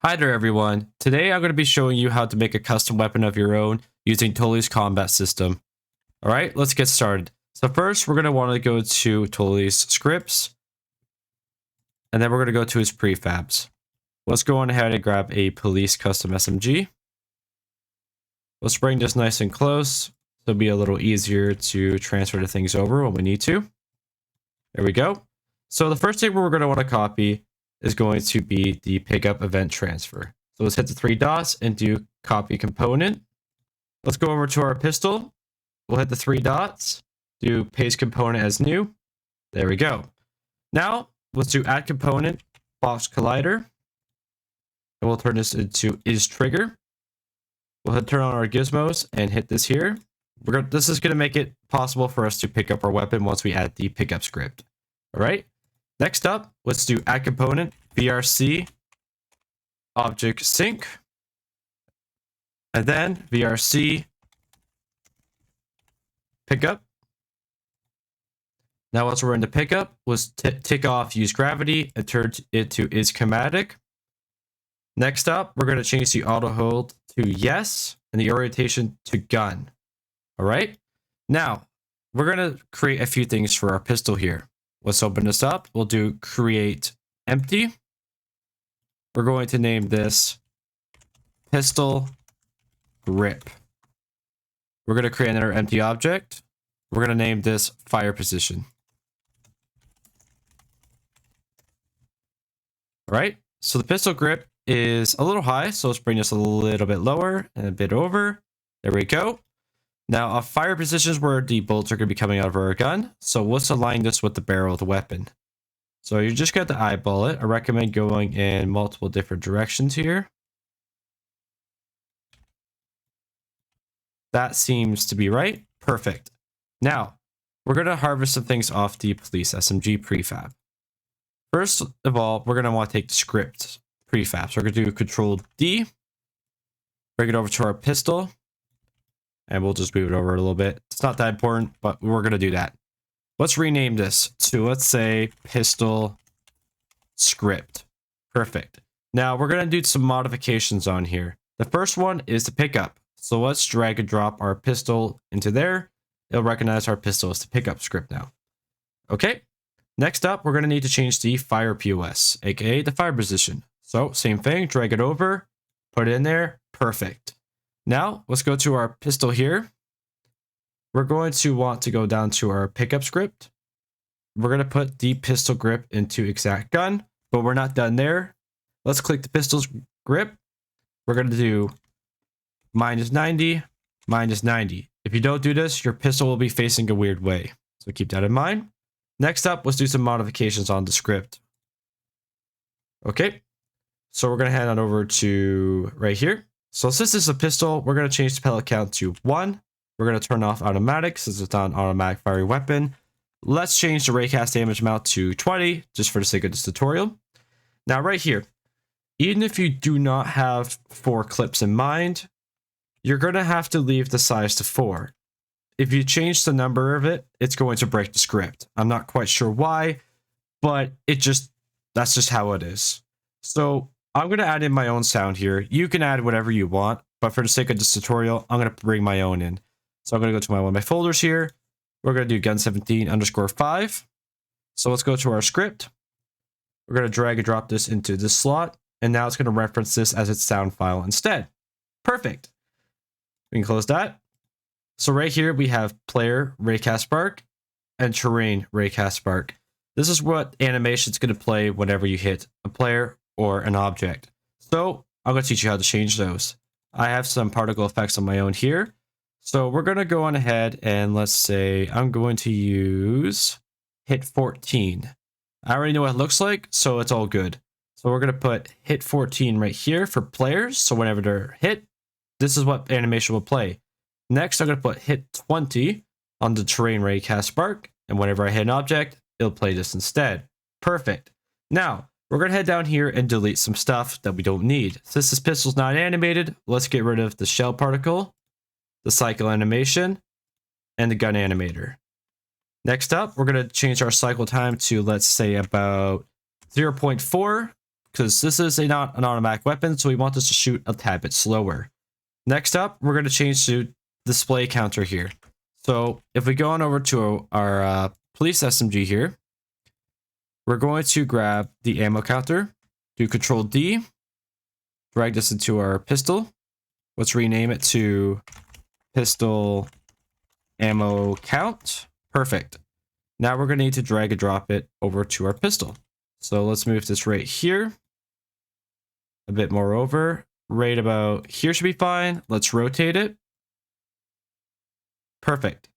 Hi there everyone, today I'm going to be showing you how to make a custom weapon of your own using Toly's combat system. Alright, let's get started. So first we're going to want to go to Toly's scripts, and then we're going to go to his prefabs. Let's go on ahead and grab a police custom SMG. Let's bring this nice and close, so it'll be a little easier to transfer the things over when we need to. There we go. So the first thing we're going to want to copy is going to be the pickup event transfer. So let's hit the three dots and do copy component. Let's go over to our pistol. We'll hit the three dots, do paste component as new. There we go. Now let's do add component, box collider. And we'll turn this into is trigger. We'll hit turn on our gizmos and hit this here. This is going to make it possible for us to pick up our weapon once we add the pickup script. All right. Next up, let's do add component, VRC, object sync, and then VRC pickup. Now once we're in the pickup, let's tick off use gravity and turn it to is chromatic. Next up, we're going to change the auto hold to yes and the orientation to gun. All right. Now we're going to create a few things for our pistol here. Let's open this up. We'll do create empty. We're going to name this pistol grip. We're going to create another empty object. We're going to name this fire position. All right. So the pistol grip is a little high. So let's bring this a little bit lower and a bit over. There we go. Now, a fire position is where the bullets are going to be coming out of our gun. So let's align this with the barrel of the weapon. So you just got to eyeball it. I recommend going in multiple different directions here. That seems to be right. Perfect. Now, we're going to harvest some things off the police SMG prefab. First of all, we're going to want to take the script prefab. So we're going to do Control D. Bring it over to our pistol. And we'll just move it over a little bit. It's not that important, but we're going to do that. Let's rename this to, let's say, pistol script. Perfect. Now we're going to do some modifications on here. The first one is the pickup. So let's drag and drop our pistol into there. It'll recognize our pistol as the pickup script now. Okay. Next up, we're going to need to change the fire POS, aka the fire position. So same thing, drag it over, put it in there. Perfect. Now, let's go to our pistol here. We're going to want to go down to our pickup script. We're going to put the pistol grip into exact gun, but we're not done there. Let's click the pistol's grip. We're going to do -90, -90. If you don't do this, your pistol will be facing a weird way. So keep that in mind. Next up, let's do some modifications on the script. Okay. So we're going to head on over to right here. So since this is a pistol, we're going to change the pellet count to 1. We're going to turn off automatic since it's not an automatic firing weapon. Let's change the raycast damage amount to 20 just for the sake of this tutorial. Now right here, even if you do not have 4 clips in mind, you're going to have to leave the size to 4. If you change the number of it, it's going to break the script. I'm not quite sure why, but that's just how it is. So I'm going to add in my own sound here. You can add whatever you want, but for the sake of this tutorial, I'm going to bring my own in. So I'm going to go to one of my folders here. We're going to do gun17_5. So let's go to our script. We're going to drag and drop this into this slot. And now it's going to reference this as its sound file instead. Perfect. We can close that. So right here, we have player raycast spark and terrain raycast spark. This is what animation is going to play whenever you hit a player or an object. So I'm going to teach you how to change those. I have some particle effects on my own here. So we're going to go on ahead and let's say I'm going to use hit 14. I already know what it looks like, so it's all good. So we're going to put hit 14 right here for players. So whenever they're hit, this is what animation will play. Next, I'm going to put hit 20 on the terrain raycast spark. And whenever I hit an object, it'll play this instead. Perfect. Now, we're going to head down here and delete some stuff that we don't need. Since this pistol's not animated, let's get rid of the shell particle, the cycle animation, and the gun animator. Next up, we're going to change our cycle time to, let's say, about 0.4 because this is not an automatic weapon, so we want this to shoot a tad bit slower. Next up, we're going to change to display counter here. So if we go on over to our police SMG here, we're going to grab the ammo counter, do Control D, drag this into our pistol. Let's rename it to pistol ammo count. Perfect. Now we're going to need to drag and drop it over to our pistol. So let's move this right here. A bit more over. Right about here should be fine. Let's rotate it. Perfect.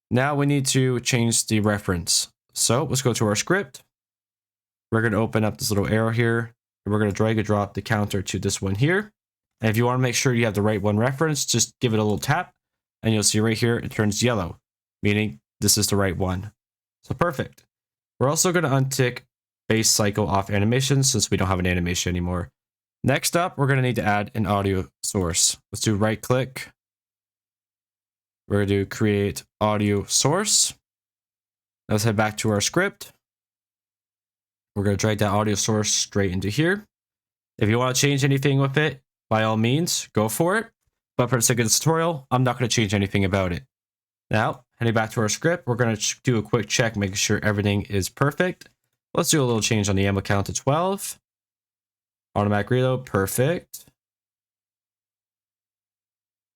Now we need to change the reference. So let's go to our script. We're going to open up this little arrow here. And we're going to drag and drop the counter to this one here. And if you want to make sure you have the right one reference, just give it a little tap. And you'll see right here, it turns yellow, meaning this is the right one. So perfect. We're also going to untick base cycle off animation since we don't have an animation anymore. Next up, we're going to need to add an audio source. Let's do right click. We're going to do create audio source. Let's head back to our script. We're going to drag that audio source straight into here. If you want to change anything with it, by all means, go for it. But for the sake of this tutorial, I'm not going to change anything about it. Now, heading back to our script, we're going to do a quick check, making sure everything is perfect. Let's do a little change on the ammo count to 12. Automatic reload, perfect.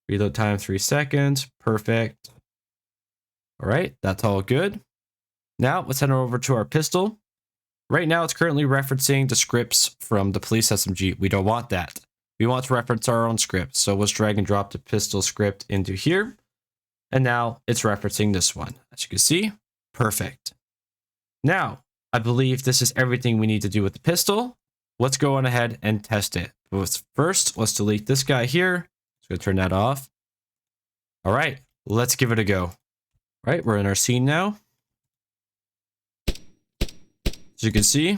Reload time 3 seconds, perfect. All right, that's all good. Now, let's head over to our pistol. Right now, it's currently referencing the scripts from the police SMG. We don't want that. We want to reference our own script. So let's drag and drop the pistol script into here. And now it's referencing this one. As you can see, perfect. Now, I believe this is everything we need to do with the pistol. Let's go on ahead and test it. But first, let's delete this guy here. Just gonna turn that off. All right, let's give it a go. All right, we're in our scene now. As you can see,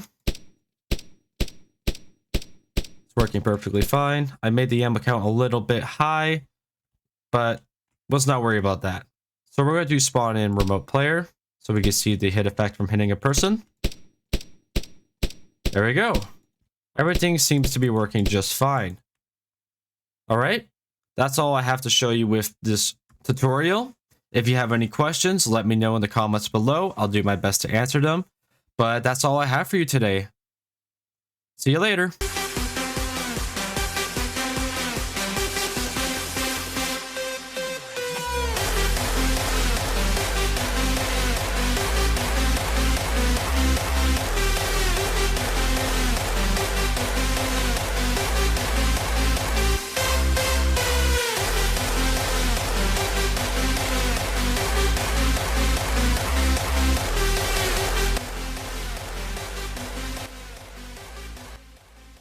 it's working perfectly fine. I made the ammo count a little bit high, but let's not worry about that. So we're going to do spawn in remote player so we can see the hit effect from hitting a person. There we go. Everything seems to be working just fine. All right, that's all I have to show you with this tutorial. If you have any questions, let me know in the comments below. I'll do my best to answer them. But that's all I have for you today. See you later.